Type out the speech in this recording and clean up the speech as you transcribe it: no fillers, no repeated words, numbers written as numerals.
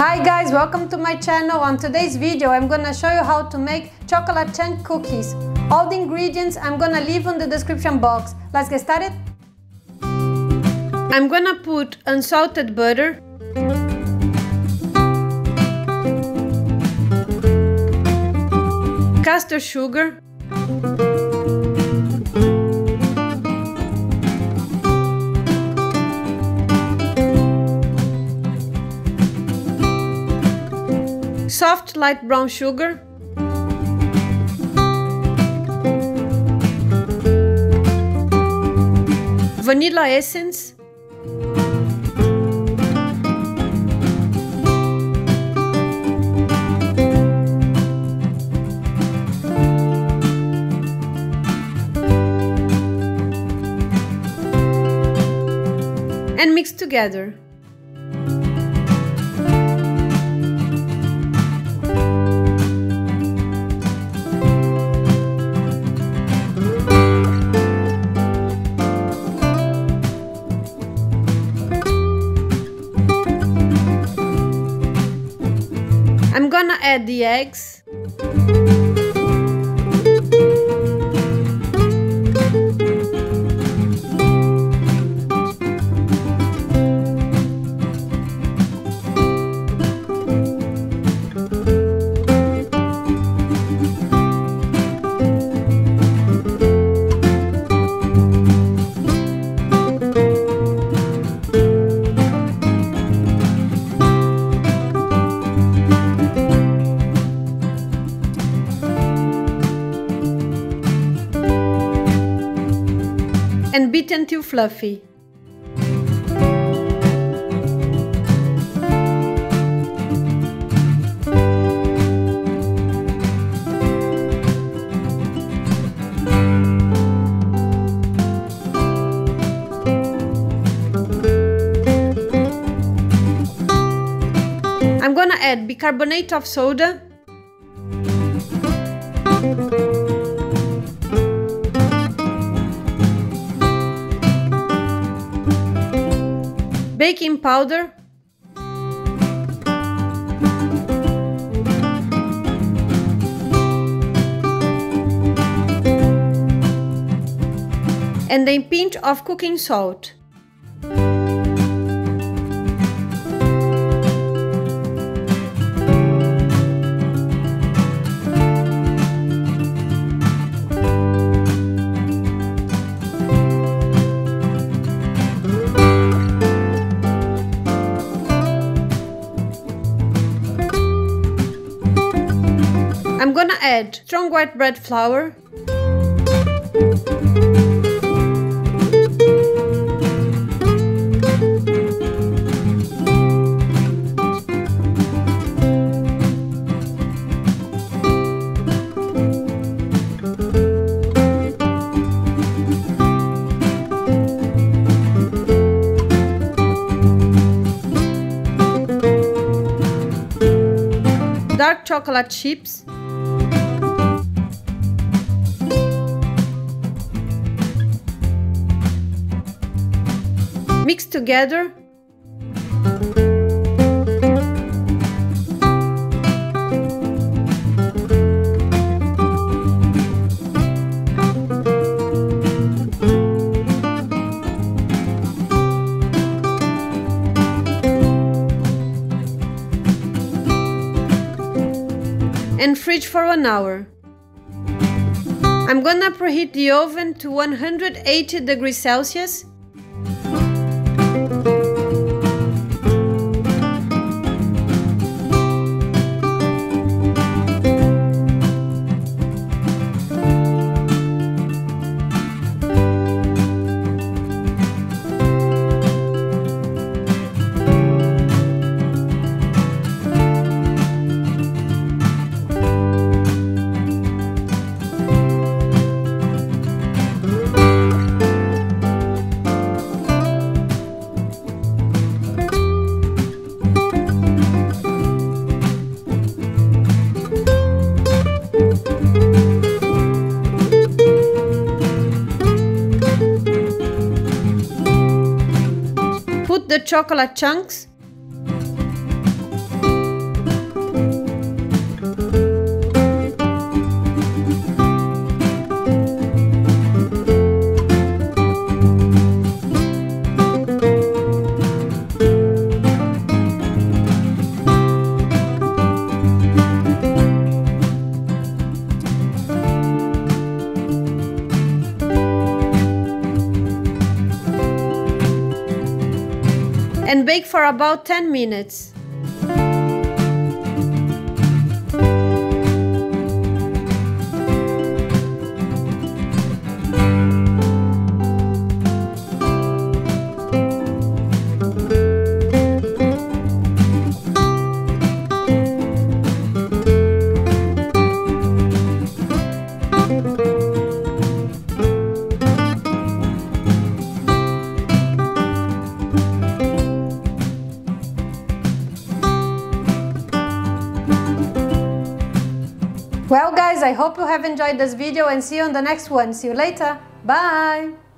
Hi guys, welcome to my channel. On today's video I'm gonna show you how to make chocolate chunk cookies. All the ingredients I'm gonna leave in the description box. Let's get started. I'm gonna put unsalted butter, caster sugar, soft light brown sugar, vanilla essence, and mix together. I'm gonna add the eggs, and beat until fluffy. I'm gonna add bicarbonate of soda, baking powder, and a pinch of cooking salt. I'm gonna add strong white bread flour, dark chocolate chips, mix together, and fridge for 1 hour. I'm gonna preheat the oven to 180 degrees Celsius. the chocolate chunks, and bake for about 10 minutes. Well guys, I hope you have enjoyed this video and see you on the next one. See you later. Bye!